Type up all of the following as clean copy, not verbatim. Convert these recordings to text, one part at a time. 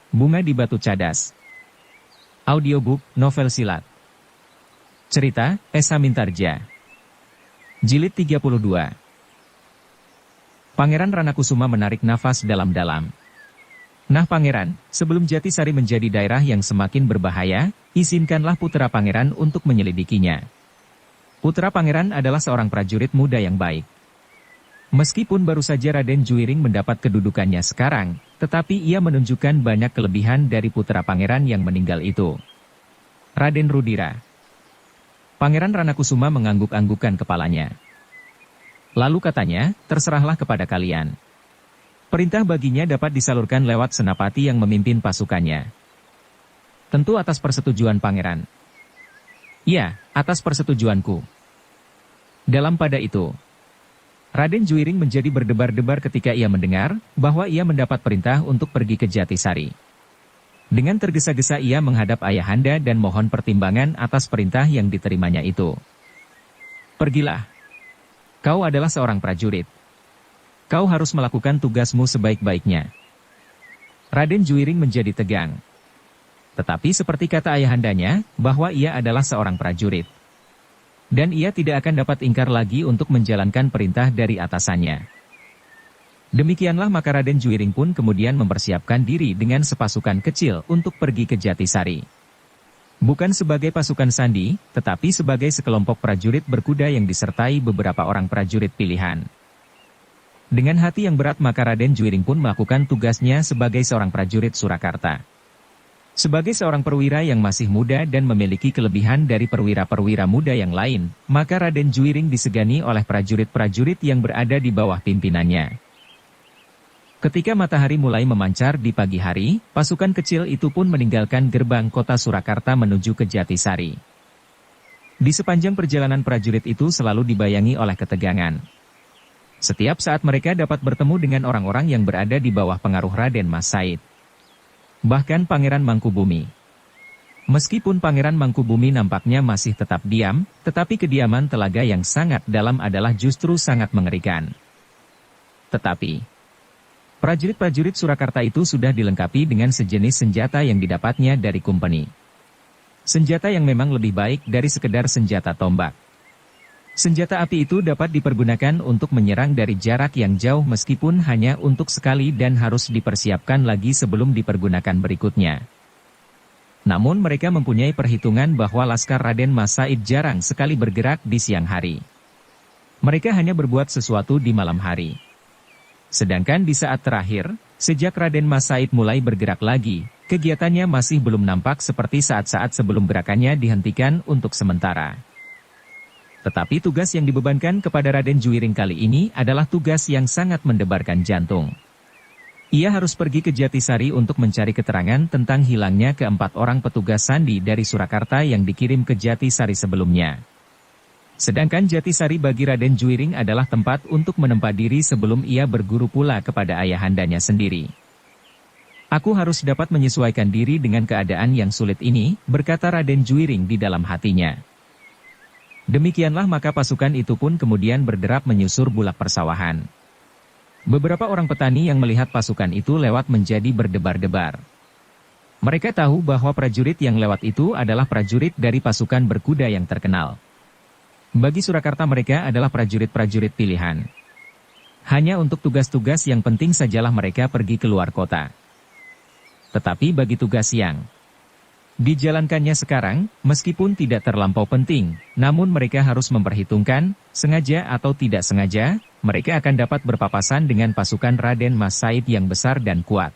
Bunga di Batu Cadas. Audiobook, novel silat. Cerita, Esa Mintarja. Jilid 32. Pangeran Ranakusuma menarik nafas dalam-dalam. Nah Pangeran, sebelum Jatisari menjadi daerah yang semakin berbahaya, izinkanlah putra Pangeran untuk menyelidikinya. Putra Pangeran adalah seorang prajurit muda yang baik. Meskipun baru saja Raden Juwiring mendapat kedudukannya sekarang, tetapi ia menunjukkan banyak kelebihan dari putra Pangeran yang meninggal itu. Raden Rudira. Pangeran Ranakusuma mengangguk-anggukkan kepalanya. Lalu katanya, terserahlah kepada kalian. Perintah baginya dapat disalurkan lewat senapati yang memimpin pasukannya. Tentu atas persetujuan Pangeran. Iya, atas persetujuanku. Dalam pada itu, Raden Juwiring menjadi berdebar-debar ketika ia mendengar bahwa ia mendapat perintah untuk pergi ke Jatisari. Dengan tergesa-gesa ia menghadap ayahanda dan mohon pertimbangan atas perintah yang diterimanya itu. Pergilah. Kau adalah seorang prajurit. Kau harus melakukan tugasmu sebaik-baiknya. Raden Juwiring menjadi tegang. Tetapi seperti kata ayahandanya, bahwa ia adalah seorang prajurit. Dan ia tidak akan dapat ingkar lagi untuk menjalankan perintah dari atasannya. Demikianlah maka Raden Juwiring pun kemudian mempersiapkan diri dengan sepasukan kecil untuk pergi ke Jatisari. Bukan sebagai pasukan sandi, tetapi sebagai sekelompok prajurit berkuda yang disertai beberapa orang prajurit pilihan. Dengan hati yang berat maka Raden Juwiring pun melakukan tugasnya sebagai seorang prajurit Surakarta. Sebagai seorang perwira yang masih muda dan memiliki kelebihan dari perwira-perwira muda yang lain, maka Raden Juwiring disegani oleh prajurit-prajurit yang berada di bawah pimpinannya. Ketika matahari mulai memancar di pagi hari, pasukan kecil itu pun meninggalkan gerbang kota Surakarta menuju ke Jatisari. Di sepanjang perjalanan prajurit itu selalu dibayangi oleh ketegangan. Setiap saat mereka dapat bertemu dengan orang-orang yang berada di bawah pengaruh Raden Mas Said. Bahkan Pangeran Mangkubumi. Meskipun Pangeran Mangkubumi nampaknya masih tetap diam, tetapi kediaman Telaga yang sangat dalam adalah justru sangat mengerikan. Tetapi, prajurit-prajurit Surakarta itu sudah dilengkapi dengan sejenis senjata yang didapatnya dari Kumpeni. Senjata yang memang lebih baik dari sekedar senjata tombak. Senjata api itu dapat dipergunakan untuk menyerang dari jarak yang jauh meskipun hanya untuk sekali dan harus dipersiapkan lagi sebelum dipergunakan berikutnya. Namun mereka mempunyai perhitungan bahwa Laskar Raden Mas Said jarang sekali bergerak di siang hari. Mereka hanya berbuat sesuatu di malam hari. Sedangkan di saat terakhir, sejak Raden Mas Said mulai bergerak lagi, kegiatannya masih belum nampak seperti saat-saat sebelum gerakannya dihentikan untuk sementara. Tetapi tugas yang dibebankan kepada Raden Juwiring kali ini adalah tugas yang sangat mendebarkan jantung. Ia harus pergi ke Jatisari untuk mencari keterangan tentang hilangnya keempat orang petugas sandi dari Surakarta yang dikirim ke Jatisari sebelumnya. Sedangkan Jatisari bagi Raden Juwiring adalah tempat untuk menempa diri sebelum ia berguru pula kepada ayahandanya sendiri. Aku harus dapat menyesuaikan diri dengan keadaan yang sulit ini, berkata Raden Juwiring di dalam hatinya. Demikianlah maka pasukan itu pun kemudian berderap menyusur bulak persawahan. Beberapa orang petani yang melihat pasukan itu lewat menjadi berdebar-debar. Mereka tahu bahwa prajurit yang lewat itu adalah prajurit dari pasukan berkuda yang terkenal. Bagi Surakarta mereka adalah prajurit-prajurit pilihan. Hanya untuk tugas-tugas yang penting sajalah mereka pergi keluar kota. Tetapi bagi tugas yang dijalankannya sekarang, meskipun tidak terlampau penting, namun mereka harus memperhitungkan, sengaja atau tidak sengaja, mereka akan dapat berpapasan dengan pasukan Raden Mas Said yang besar dan kuat.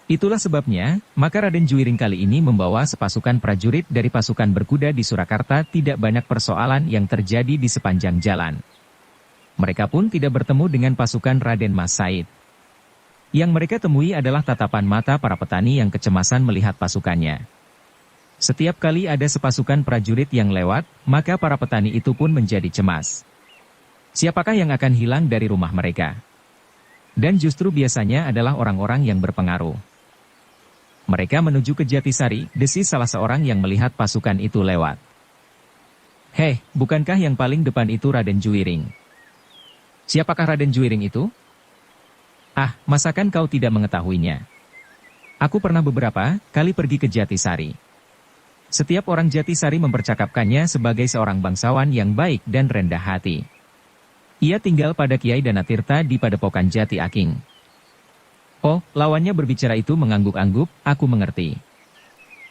Itulah sebabnya, maka Raden Juwiring kali ini membawa sepasukan prajurit dari pasukan berkuda di Surakarta tidak banyak persoalan yang terjadi di sepanjang jalan. Mereka pun tidak bertemu dengan pasukan Raden Mas Said. Yang mereka temui adalah tatapan mata para petani yang kecemasan melihat pasukannya. Setiap kali ada sepasukan prajurit yang lewat, maka para petani itu pun menjadi cemas. Siapakah yang akan hilang dari rumah mereka? Dan justru biasanya adalah orang-orang yang berpengaruh. Mereka menuju ke Jatisari, desis salah seorang yang melihat pasukan itu lewat. Hei, bukankah yang paling depan itu Raden Juwiring? Siapakah Raden Juwiring itu? Ah, masakan kau tidak mengetahuinya? Aku pernah beberapa kali pergi ke Jatisari. Setiap orang Jatisari mempercakapkannya sebagai seorang bangsawan yang baik dan rendah hati. Ia tinggal pada Kiai Danatirta di Padepokan Jati Aking. Oh, lawannya berbicara itu mengangguk-angguk, aku mengerti.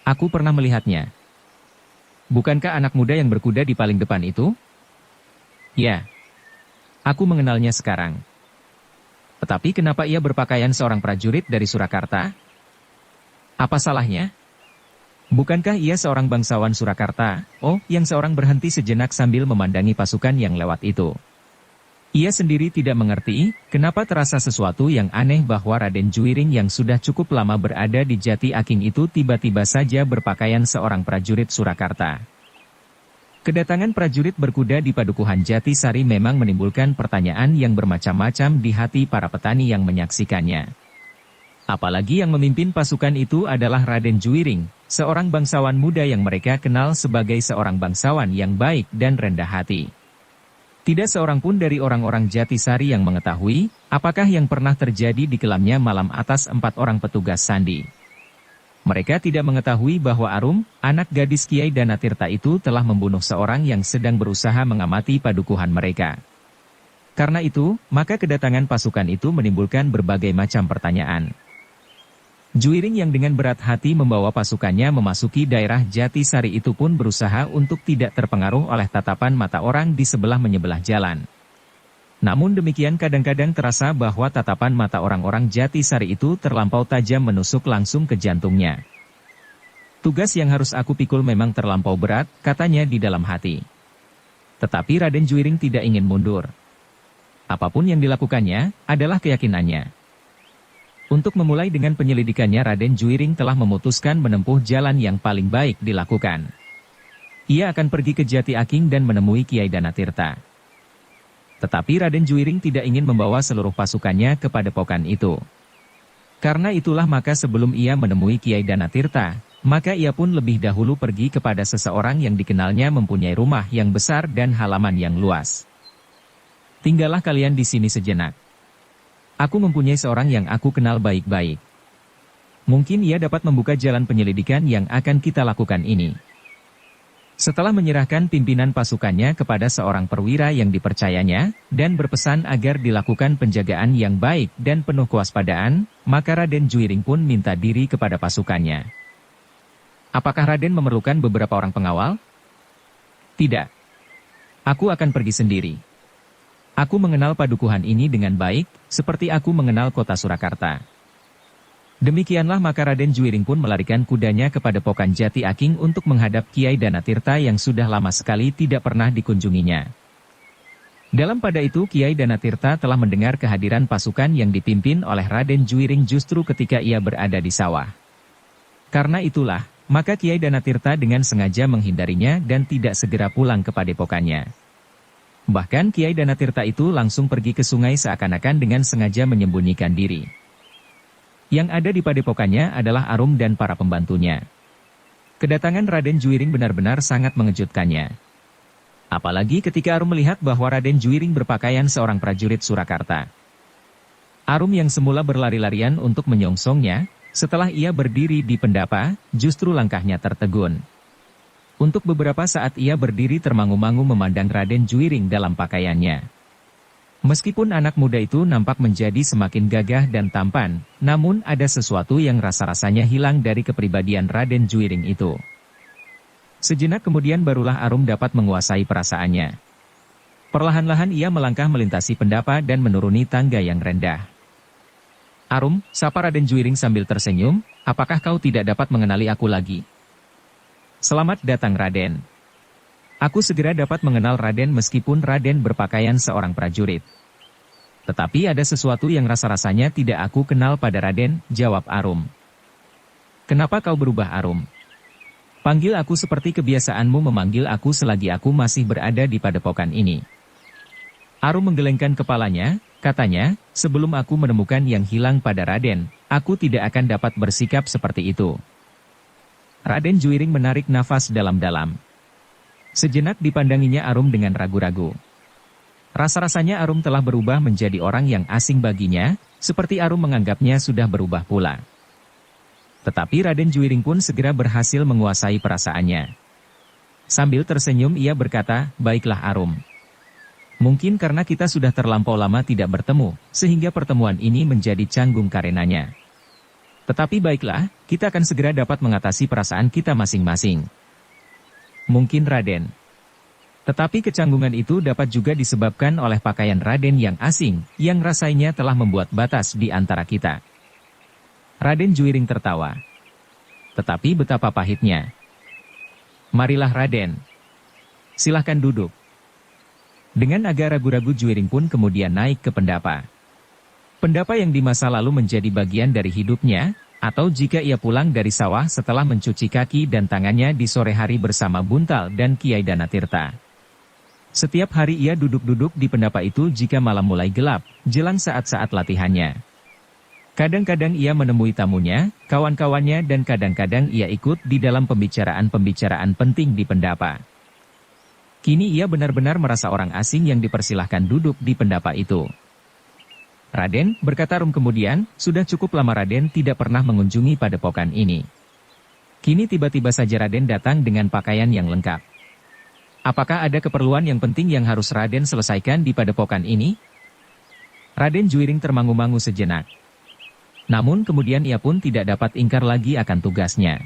Aku pernah melihatnya. Bukankah anak muda yang berkuda di paling depan itu? Ya. Aku mengenalnya sekarang. Tetapi kenapa ia berpakaian seorang prajurit dari Surakarta? Apa salahnya? Bukankah ia seorang bangsawan Surakarta? Oh, yang seorang berhenti sejenak sambil memandangi pasukan yang lewat itu. Ia sendiri tidak mengerti, kenapa terasa sesuatu yang aneh bahwa Raden Juwiring yang sudah cukup lama berada di Jati Aking itu tiba-tiba saja berpakaian seorang prajurit Surakarta. Kedatangan prajurit berkuda di Padukuhan Jatisari memang menimbulkan pertanyaan yang bermacam-macam di hati para petani yang menyaksikannya. Apalagi yang memimpin pasukan itu adalah Raden Juwiring, seorang bangsawan muda yang mereka kenal sebagai seorang bangsawan yang baik dan rendah hati. Tidak seorang pun dari orang-orang Jatisari yang mengetahui, apakah yang pernah terjadi di kelamnya malam atas 4 orang petugas sandi. Mereka tidak mengetahui bahwa Arum, anak gadis Kiai Danatirta itu telah membunuh seorang yang sedang berusaha mengamati padukuhan mereka. Karena itu, maka kedatangan pasukan itu menimbulkan berbagai macam pertanyaan. Juwiring yang dengan berat hati membawa pasukannya memasuki daerah Jatisari itu pun berusaha untuk tidak terpengaruh oleh tatapan mata orang di sebelah-menyebelah jalan. Namun demikian kadang-kadang terasa bahwa tatapan mata orang-orang Jatisari itu terlampau tajam menusuk langsung ke jantungnya. Tugas yang harus aku pikul memang terlampau berat, katanya di dalam hati. Tetapi Raden Juwiring tidak ingin mundur. Apapun yang dilakukannya, adalah keyakinannya. Untuk memulai dengan penyelidikannya Raden Juwiring telah memutuskan menempuh jalan yang paling baik dilakukan. Ia akan pergi ke Jati Aking dan menemui Kiai Danatirta. Tetapi Raden Juwiring tidak ingin membawa seluruh pasukannya ke padepokan itu. Karena itulah maka sebelum ia menemui Kiai Danatirta, maka ia pun lebih dahulu pergi kepada seseorang yang dikenalnya mempunyai rumah yang besar dan halaman yang luas. Tinggallah kalian di sini sejenak. Aku mempunyai seorang yang aku kenal baik-baik. Mungkin ia dapat membuka jalan penyelidikan yang akan kita lakukan ini. Setelah menyerahkan pimpinan pasukannya kepada seorang perwira yang dipercayanya, dan berpesan agar dilakukan penjagaan yang baik dan penuh kewaspadaan, maka Raden Juwiring pun minta diri kepada pasukannya. Apakah Raden memerlukan beberapa orang pengawal? Tidak. Aku akan pergi sendiri. Aku mengenal padukuhan ini dengan baik, seperti aku mengenal kota Surakarta. Demikianlah maka Raden Juwiring pun melarikan kudanya kepada Padepokan Jati Aking untuk menghadap Kiai Danatirta yang sudah lama sekali tidak pernah dikunjunginya. Dalam pada itu Kiai Danatirta telah mendengar kehadiran pasukan yang dipimpin oleh Raden Juwiring justru ketika ia berada di sawah. Karena itulah, maka Kiai Danatirta dengan sengaja menghindarinya dan tidak segera pulang ke padepokannya. Bahkan Kiai Danatirta itu langsung pergi ke sungai seakan-akan dengan sengaja menyembunyikan diri. Yang ada di padepokannya adalah Arum dan para pembantunya. Kedatangan Raden Juwiring benar-benar sangat mengejutkannya. Apalagi ketika Arum melihat bahwa Raden Juwiring berpakaian seorang prajurit Surakarta. Arum yang semula berlari-larian untuk menyongsongnya, setelah ia berdiri di pendapa, justru langkahnya tertegun. Untuk beberapa saat ia berdiri termangu-mangu memandang Raden Juwiring dalam pakaiannya. Meskipun anak muda itu nampak menjadi semakin gagah dan tampan, namun ada sesuatu yang rasa-rasanya hilang dari kepribadian Raden Juwiring itu. Sejenak kemudian barulah Arum dapat menguasai perasaannya. Perlahan-lahan ia melangkah melintasi pendapa dan menuruni tangga yang rendah. Arum, sapa Raden Juwiring sambil tersenyum, apakah kau tidak dapat mengenali aku lagi? Selamat datang Raden. Aku segera dapat mengenal Raden meskipun Raden berpakaian seorang prajurit. Tetapi ada sesuatu yang rasa-rasanya tidak aku kenal pada Raden, jawab Arum. Kenapa kau berubah Arum? Panggil aku seperti kebiasaanmu memanggil aku selagi aku masih berada di padepokan ini. Arum menggelengkan kepalanya, katanya, sebelum aku menemukan yang hilang pada Raden, aku tidak akan dapat bersikap seperti itu. Raden Juwiring menarik nafas dalam-dalam. Sejenak dipandanginya Arum dengan ragu-ragu. Rasa-rasanya Arum telah berubah menjadi orang yang asing baginya, seperti Arum menganggapnya sudah berubah pula. Tetapi Raden Juiring pun segera berhasil menguasai perasaannya. Sambil tersenyum ia berkata, "Baiklah Arum. Mungkin karena kita sudah terlampau lama tidak bertemu, sehingga pertemuan ini menjadi canggung karenanya. Tetapi baiklah, kita akan segera dapat mengatasi perasaan kita masing-masing." "Mungkin Raden. Tetapi kecanggungan itu dapat juga disebabkan oleh pakaian Raden yang asing, yang rasanya telah membuat batas di antara kita." Raden Juiring tertawa. "Tetapi betapa pahitnya." "Marilah Raden. Silahkan duduk." Dengan agak ragu-ragu Juiring pun kemudian naik ke pendapa. Pendapa yang di masa lalu menjadi bagian dari hidupnya, atau jika ia pulang dari sawah setelah mencuci kaki dan tangannya di sore hari bersama Buntal dan Kiai Danatirta. Setiap hari ia duduk-duduk di pendapa itu jika malam mulai gelap, jelang saat-saat latihannya. Kadang-kadang ia menemui tamunya, kawan-kawannya dan kadang-kadang ia ikut di dalam pembicaraan-pembicaraan penting di pendapa. Kini ia benar-benar merasa orang asing yang dipersilahkan duduk di pendapa itu. "Raden," berkata Arum kemudian, "sudah cukup lama Raden tidak pernah mengunjungi padepokan ini. Kini tiba-tiba saja Raden datang dengan pakaian yang lengkap. Apakah ada keperluan yang penting yang harus Raden selesaikan di padepokan ini?" Raden Juiring termangu-mangu sejenak. Namun kemudian ia pun tidak dapat ingkar lagi akan tugasnya.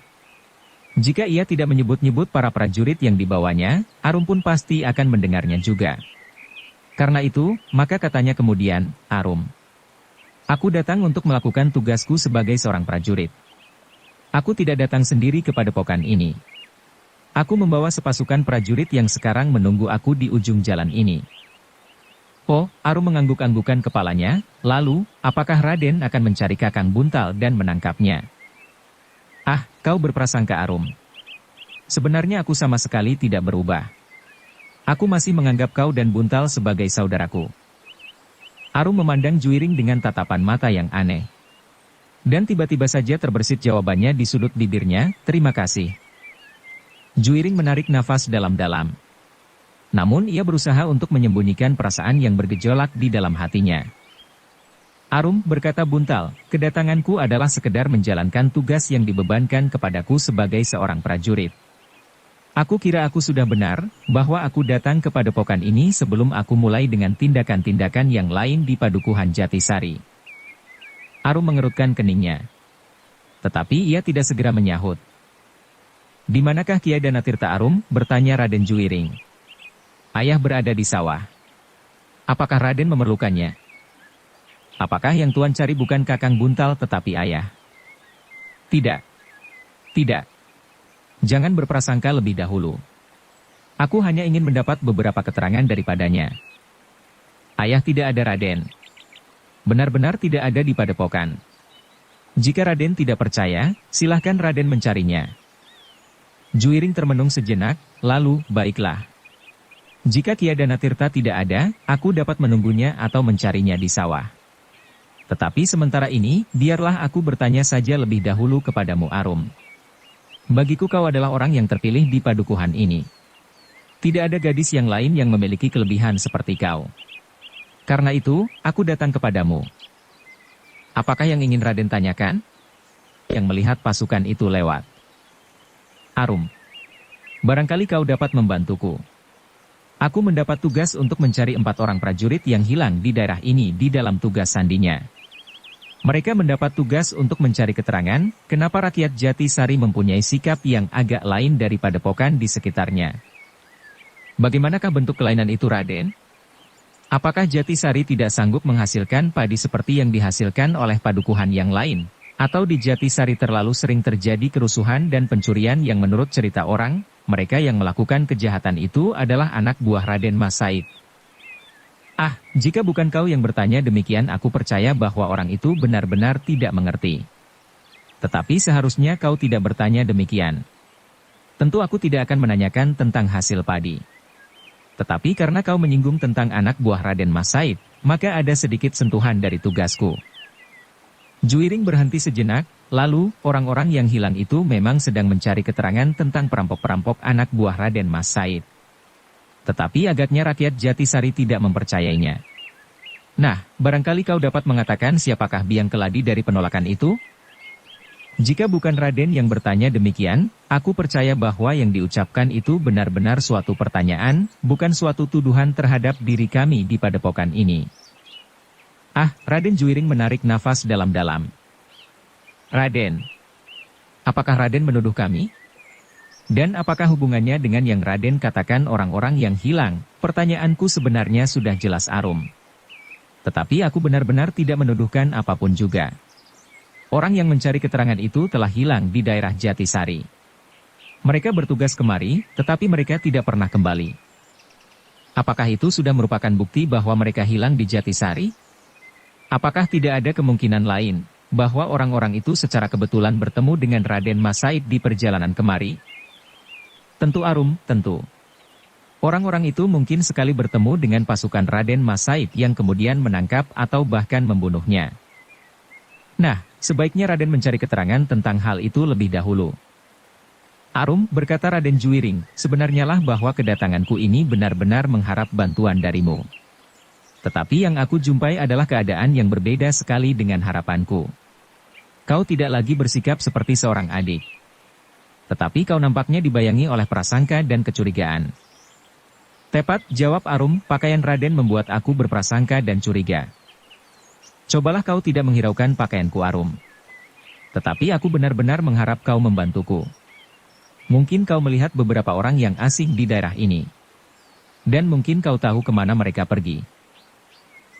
Jika ia tidak menyebut-nyebut para prajurit yang dibawanya, Arum pun pasti akan mendengarnya juga. Karena itu, maka katanya kemudian, "Arum, aku datang untuk melakukan tugasku sebagai seorang prajurit. Aku tidak datang sendiri ke padepokan ini. Aku membawa sepasukan prajurit yang sekarang menunggu aku di ujung jalan ini." "Oh," Arum mengangguk-anggukan kepalanya, "lalu, apakah Raden akan mencari Kakang Buntal dan menangkapnya?" "Ah, kau berprasangka Arum. Sebenarnya aku sama sekali tidak berubah. Aku masih menganggap kau dan Buntal sebagai saudaraku." Arum memandang Juiring dengan tatapan mata yang aneh. Dan tiba-tiba saja terbersit jawabannya di sudut bibirnya, "Terima kasih." Juiring menarik nafas dalam-dalam. Namun ia berusaha untuk menyembunyikan perasaan yang bergejolak di dalam hatinya. "Arum," berkata Buntal, "kedatanganku adalah sekedar menjalankan tugas yang dibebankan kepadaku sebagai seorang prajurit. Aku kira aku sudah benar, bahwa aku datang ke padepokan ini sebelum aku mulai dengan tindakan-tindakan yang lain di Padukuhan Jatisari." Arum mengerutkan keningnya. Tetapi ia tidak segera menyahut. "Di manakah Kiai Danatirta Arum?" bertanya Raden Juiring. "Ayah berada di sawah." "Apakah Raden memerlukannya?" "Apakah yang Tuan cari bukan Kakang Buntal tetapi ayah?" "Tidak. Tidak. Jangan berprasangka lebih dahulu. Aku hanya ingin mendapat beberapa keterangan daripadanya." "Ayah tidak ada Raden. Benar-benar tidak ada di padepokan. Jika Raden tidak percaya, silahkan Raden mencarinya." Juiring termenung sejenak, lalu, "Baiklah. Jika Kiai Danatirta tidak ada, aku dapat menunggunya atau mencarinya di sawah. Tetapi sementara ini, biarlah aku bertanya saja lebih dahulu kepadamu Arum. Bagiku kau adalah orang yang terpilih di padukuhan ini. Tidak ada gadis yang lain yang memiliki kelebihan seperti kau. Karena itu, aku datang kepadamu. Apakah yang ingin Raden tanyakan?" "Yang melihat pasukan itu lewat." "Arum, barangkali kau dapat membantuku. Aku mendapat tugas untuk mencari 4 orang prajurit yang hilang di daerah ini di dalam tugas sandinya. Mereka mendapat tugas untuk mencari keterangan, kenapa rakyat Jatisari mempunyai sikap yang agak lain dari padepokan di sekitarnya." "Bagaimanakah bentuk kelainan itu Raden? Apakah Jatisari tidak sanggup menghasilkan padi seperti yang dihasilkan oleh padukuhan yang lain? Atau di Jatisari terlalu sering terjadi kerusuhan dan pencurian yang menurut cerita orang, mereka yang melakukan kejahatan itu adalah anak buah Raden Mas Said?" "Ah, jika bukan kau yang bertanya demikian aku percaya bahwa orang itu benar-benar tidak mengerti. Tetapi seharusnya kau tidak bertanya demikian. Tentu aku tidak akan menanyakan tentang hasil padi. Tetapi karena kau menyinggung tentang anak buah Raden Mas Said, maka ada sedikit sentuhan dari tugasku." Juiring berhenti sejenak, lalu, "Orang-orang yang hilang itu memang sedang mencari keterangan tentang perampok-perampok anak buah Raden Mas Said. Tetapi agaknya rakyat Jatisari tidak mempercayainya. Nah, barangkali kau dapat mengatakan siapakah biang keladi dari penolakan itu?" Jika bukan Raden yang bertanya demikian, aku percaya bahwa yang diucapkan itu benar-benar suatu pertanyaan, bukan suatu tuduhan terhadap diri kami di padepokan ini. Ah, Raden Juwiring menarik nafas dalam-dalam. Raden, apakah Raden menuduh kami? Dan apakah hubungannya dengan yang Raden katakan orang-orang yang hilang? Pertanyaanku sebenarnya sudah jelas Arum. Tetapi aku benar-benar tidak menuduhkan apapun juga. Orang yang mencari keterangan itu telah hilang di daerah Jatisari. Mereka bertugas kemari, tetapi mereka tidak pernah kembali. Apakah itu sudah merupakan bukti bahwa mereka hilang di Jatisari? Apakah tidak ada kemungkinan lain, bahwa orang-orang itu secara kebetulan bertemu dengan Raden Mas Said di perjalanan kemari? Tentu Arum, tentu. Orang-orang itu mungkin sekali bertemu dengan pasukan Raden Mas Said yang kemudian menangkap atau bahkan membunuhnya. Nah, sebaiknya Raden mencari keterangan tentang hal itu lebih dahulu. Arum, berkata Raden Juwiring, sebenarnya lah bahwa kedatanganku ini benar-benar mengharap bantuan darimu. Tetapi yang aku jumpai adalah keadaan yang berbeda sekali dengan harapanku. Kau tidak lagi bersikap seperti seorang adik. Tetapi kau nampaknya dibayangi oleh prasangka dan kecurigaan. Tepat, jawab Arum, pakaian Raden membuat aku berprasangka dan curiga. Cobalah kau tidak menghiraukan pakaianku Arum. Tetapi aku benar-benar mengharap kau membantuku. Mungkin kau melihat beberapa orang yang asing di daerah ini. Dan mungkin kau tahu kemana mereka pergi.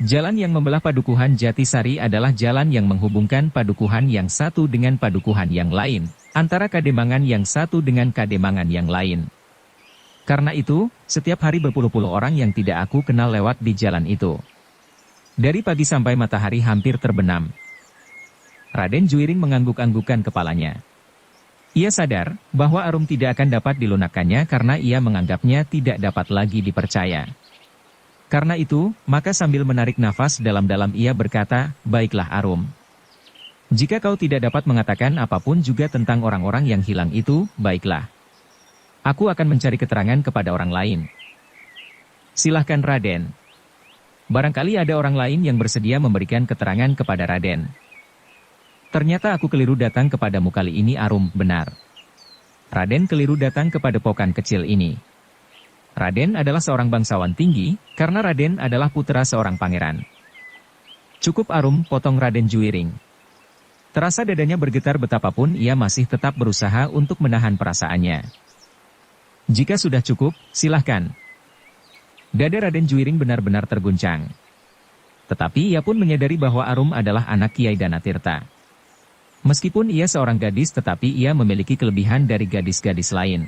Jalan yang membelah padukuhan Jatisari adalah jalan yang menghubungkan padukuhan yang satu dengan padukuhan yang lain, antara kademangan yang satu dengan kademangan yang lain. Karena itu, setiap hari berpuluh-puluh orang yang tidak aku kenal lewat di jalan itu. Dari pagi sampai matahari hampir terbenam. Raden Juwiring mengangguk-anggukkan kepalanya. Ia sadar bahwa Arum tidak akan dapat dilunakkannya karena ia menganggapnya tidak dapat lagi dipercaya. Karena itu, maka sambil menarik nafas dalam-dalam ia berkata, baiklah Arum. Jika kau tidak dapat mengatakan apapun juga tentang orang-orang yang hilang itu, baiklah. Aku akan mencari keterangan kepada orang lain. Silahkan Raden. Barangkali ada orang lain yang bersedia memberikan keterangan kepada Raden. Ternyata aku keliru datang kepadamu kali ini Arum, benar. Raden keliru datang kepada pokan kecil ini. Raden adalah seorang bangsawan tinggi, karena Raden adalah putra seorang pangeran. Cukup Arum, potong Raden Juwiring. Terasa dadanya bergetar betapapun ia masih tetap berusaha untuk menahan perasaannya. Jika sudah cukup, silahkan. Dada Raden Juwiring benar-benar terguncang. Tetapi ia pun menyadari bahwa Arum adalah anak Kiai Danatirta. Meskipun ia seorang gadis tetapi ia memiliki kelebihan dari gadis-gadis lain.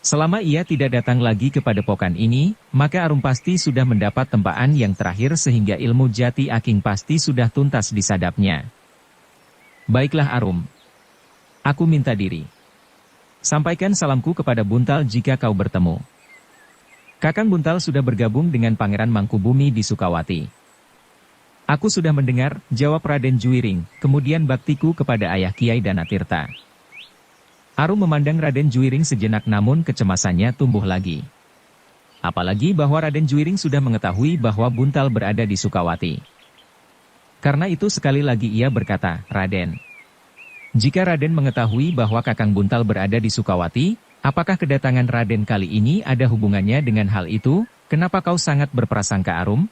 Selama ia tidak datang lagi ke padepokan ini, maka Arum pasti sudah mendapat tempaan yang terakhir sehingga ilmu jati aking pasti sudah tuntas disadapnya. Baiklah Arum. Aku minta diri. Sampaikan salamku kepada Buntal jika kau bertemu. Kakang Buntal sudah bergabung dengan Pangeran Mangkubumi di Sukawati. Aku sudah mendengar, jawab Raden Juwiring, kemudian baktiku kepada ayah Kiai Danatirta. Arum memandang Raden Juwiring sejenak namun kecemasannya tumbuh lagi. Apalagi bahwa Raden Juwiring sudah mengetahui bahwa Buntal berada di Sukawati. Karena itu sekali lagi ia berkata, Raden. Jika Raden mengetahui bahwa Kakang Buntal berada di Sukawati, apakah kedatangan Raden kali ini ada hubungannya dengan hal itu? Kenapa kau sangat berprasangka Arum?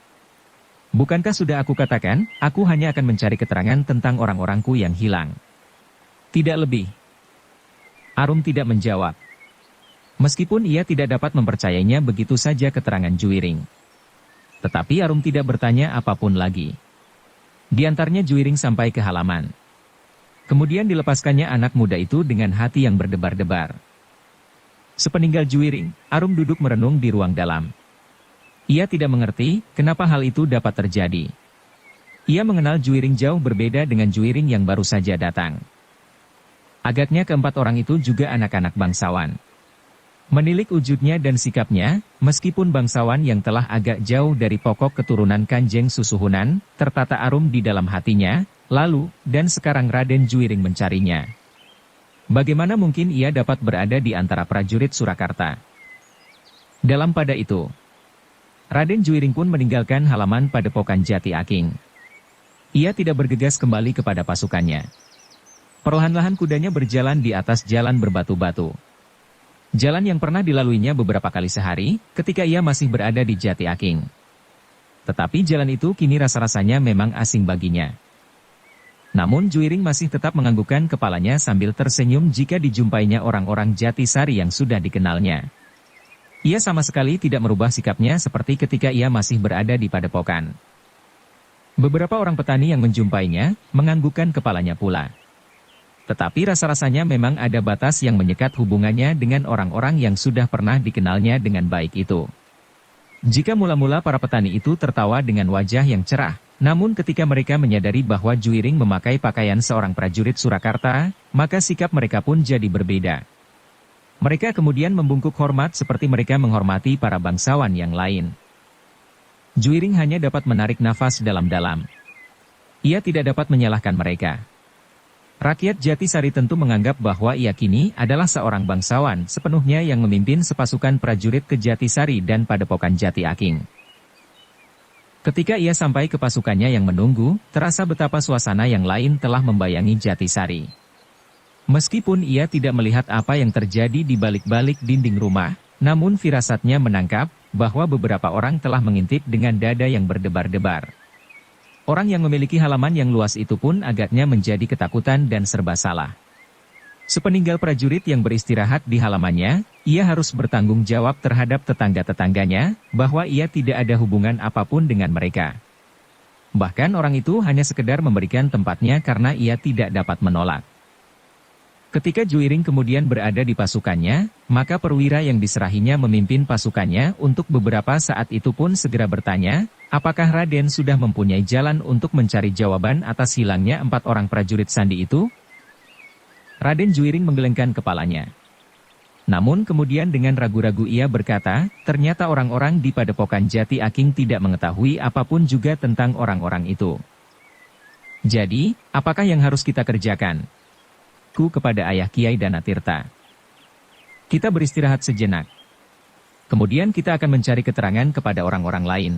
Bukankah sudah aku katakan, aku hanya akan mencari keterangan tentang orang-orangku yang hilang. Tidak lebih. Arum tidak menjawab. Meskipun ia tidak dapat mempercayainya begitu saja keterangan Juwiring. Tetapi Arum tidak bertanya apapun lagi. Diantarnya Juwiring sampai ke halaman. Kemudian dilepaskannya anak muda itu dengan hati yang berdebar-debar. Sepeninggal Juwiring, Arum duduk merenung di ruang dalam. Ia tidak mengerti kenapa hal itu dapat terjadi. Ia mengenal Juwiring jauh berbeda dengan Juwiring yang baru saja datang. Agaknya keempat orang itu juga anak-anak bangsawan. Menilik wujudnya dan sikapnya, meskipun bangsawan yang telah agak jauh dari pokok keturunan Kanjeng Susuhunan, tertata Arum di dalam hatinya, lalu, dan sekarang Raden Juwiring mencarinya. Bagaimana mungkin ia dapat berada di antara prajurit Surakarta? Dalam pada itu, Raden Juwiring pun meninggalkan halaman padepokan Jati Aking. Ia tidak bergegas kembali kepada pasukannya. Perlahan-lahan kudanya berjalan di atas jalan berbatu-batu. Jalan yang pernah dilaluinya beberapa kali sehari, ketika ia masih berada di Jati Aking. Tetapi jalan itu kini rasa-rasanya memang asing baginya. Namun Juiring masih tetap menganggukkan kepalanya sambil tersenyum jika dijumpainya orang-orang Jatisari yang sudah dikenalnya. Ia sama sekali tidak merubah sikapnya seperti ketika ia masih berada di padepokan. Beberapa orang petani yang menjumpainya, menganggukkan kepalanya pula. Tetapi rasa-rasanya memang ada batas yang menyekat hubungannya dengan orang-orang yang sudah pernah dikenalnya dengan baik itu. Jika mula-mula para petani itu tertawa dengan wajah yang cerah, namun ketika mereka menyadari bahwa Juiring memakai pakaian seorang prajurit Surakarta, maka sikap mereka pun jadi berbeda. Mereka kemudian membungkuk hormat seperti mereka menghormati para bangsawan yang lain. Juiring hanya dapat menarik nafas dalam-dalam. Ia tidak dapat menyalahkan mereka. Rakyat Jatisari tentu menganggap bahwa ia kini adalah seorang bangsawan sepenuhnya yang memimpin sepasukan prajurit ke Jatisari dan padepokan Jati Aking. Ketika ia sampai ke pasukannya yang menunggu, terasa betapa suasana yang lain telah membayangi Jatisari. Meskipun ia tidak melihat apa yang terjadi di balik-balik dinding rumah, namun firasatnya menangkap bahwa beberapa orang telah mengintip dengan dada yang berdebar-debar. Orang yang memiliki halaman yang luas itu pun agaknya menjadi ketakutan dan serba salah. Sepeninggal prajurit yang beristirahat di halamannya, ia harus bertanggung jawab terhadap tetangga-tetangganya, bahwa ia tidak ada hubungan apapun dengan mereka. Bahkan orang itu hanya sekedar memberikan tempatnya karena ia tidak dapat menolak. Ketika Juiring kemudian berada di pasukannya, maka perwira yang diserahinya memimpin pasukannya untuk beberapa saat itu pun segera bertanya, apakah Raden sudah mempunyai jalan untuk mencari jawaban atas hilangnya 4 orang prajurit sandi itu? Raden Juiring menggelengkan kepalanya. Namun kemudian dengan ragu-ragu ia berkata, ternyata orang-orang di padepokan Jati Aking tidak mengetahui apapun juga tentang orang-orang itu. Jadi, apakah yang harus kita kerjakan? Kepada Ayah Kiai Danatirta. Kita beristirahat sejenak. Kemudian kita akan mencari keterangan kepada orang-orang lain.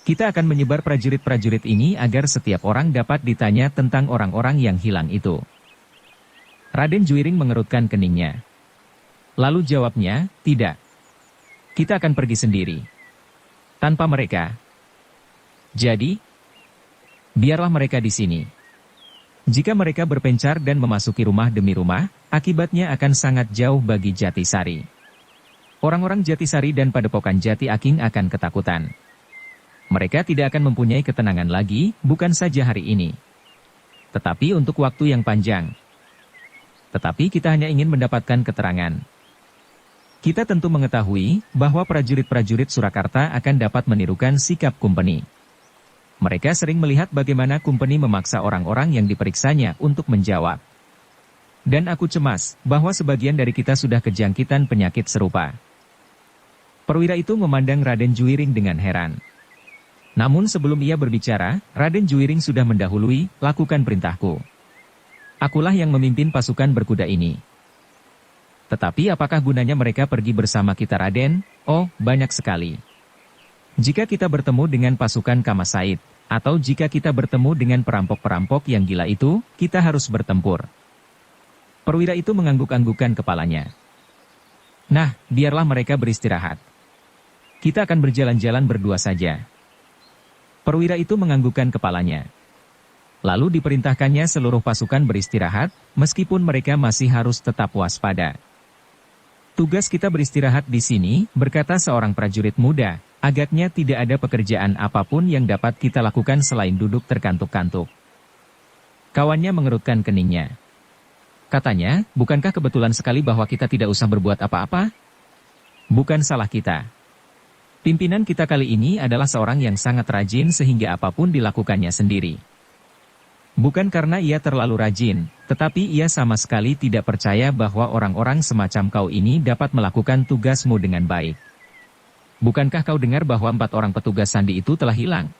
Kita akan menyebar prajurit-prajurit ini agar setiap orang dapat ditanya tentang orang-orang yang hilang itu. Raden Juiring mengerutkan keningnya. Lalu jawabnya, tidak. Kita akan pergi sendiri. Tanpa mereka. Jadi, biarlah mereka di sini. Jika mereka berpencar dan memasuki rumah demi rumah, akibatnya akan sangat jauh bagi Jatisari. Orang-orang Jatisari dan padepokan Jati Aking akan ketakutan. Mereka tidak akan mempunyai ketenangan lagi, bukan saja hari ini, tetapi untuk waktu yang panjang. Tetapi kita hanya ingin mendapatkan keterangan. Kita tentu mengetahui bahwa prajurit-prajurit Surakarta akan dapat menirukan sikap Kumpeni. Mereka sering melihat bagaimana Kumpeni memaksa orang-orang yang diperiksanya untuk menjawab. Dan aku cemas bahwa sebagian dari kita sudah kejangkitan penyakit serupa. Perwira itu memandang Raden Juiring dengan heran. Namun sebelum ia berbicara, Raden Juiring sudah mendahului, lakukan perintahku. Akulah yang memimpin pasukan berkuda ini. Tetapi apakah gunanya mereka pergi bersama kita Raden? Oh, banyak sekali. Jika kita bertemu dengan pasukan Kama Said, atau jika kita bertemu dengan perampok-perampok yang gila itu, kita harus bertempur. Perwira itu mengangguk-anggukkan kepalanya. Nah, biarlah mereka beristirahat. Kita akan berjalan-jalan berdua saja. Perwira itu menganggukkan kepalanya. Lalu diperintahkannya seluruh pasukan beristirahat, meskipun mereka masih harus tetap waspada. Tugas kita beristirahat di sini, berkata seorang prajurit muda. Agaknya tidak ada pekerjaan apapun yang dapat kita lakukan selain duduk terkantuk-kantuk. Kawannya mengerutkan keningnya. Katanya, bukankah kebetulan sekali bahwa kita tidak usah berbuat apa-apa? Bukan salah kita. Pimpinan kita kali ini adalah seorang yang sangat rajin sehingga apapun dilakukannya sendiri. Bukan karena ia terlalu rajin, tetapi ia sama sekali tidak percaya bahwa orang-orang semacam kau ini dapat melakukan tugasmu dengan baik. Bukankah kau dengar bahwa 4 orang petugas sandi itu telah hilang?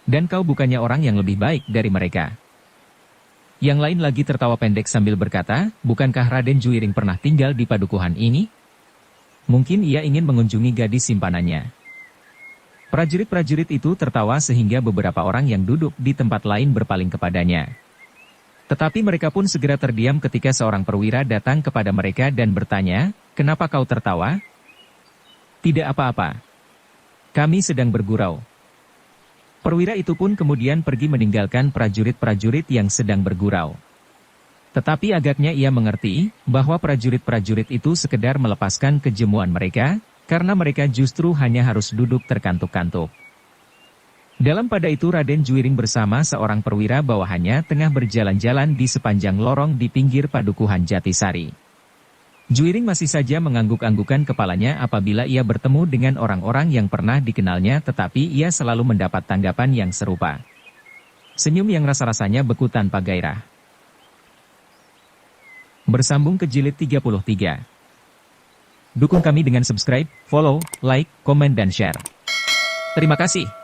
Dan kau bukannya orang yang lebih baik dari mereka. Yang lain lagi tertawa pendek sambil berkata, bukankah Raden Juiring pernah tinggal di padukuhan ini? Mungkin ia ingin mengunjungi gadis simpanannya. Prajurit-prajurit itu tertawa sehingga beberapa orang yang duduk di tempat lain berpaling kepadanya. Tetapi mereka pun segera terdiam ketika seorang perwira datang kepada mereka dan bertanya, "Kenapa kau tertawa?" "Tidak apa-apa. Kami sedang bergurau." Perwira itu pun kemudian pergi meninggalkan prajurit-prajurit yang sedang bergurau. Tetapi agaknya ia mengerti, bahwa prajurit-prajurit itu sekedar melepaskan kejemuan mereka, karena mereka justru hanya harus duduk terkantuk-kantuk. Dalam pada itu Raden Juiring bersama seorang perwira bawahannya tengah berjalan-jalan di sepanjang lorong di pinggir padukuhan Jatisari. Juiring masih saja mengangguk-anggukan kepalanya apabila ia bertemu dengan orang-orang yang pernah dikenalnya, tetapi ia selalu mendapat tanggapan yang serupa. Senyum yang rasa-rasanya beku tanpa gairah. Bersambung ke jilid 33. Dukung kami dengan subscribe, follow, like, komen dan share. Terima kasih.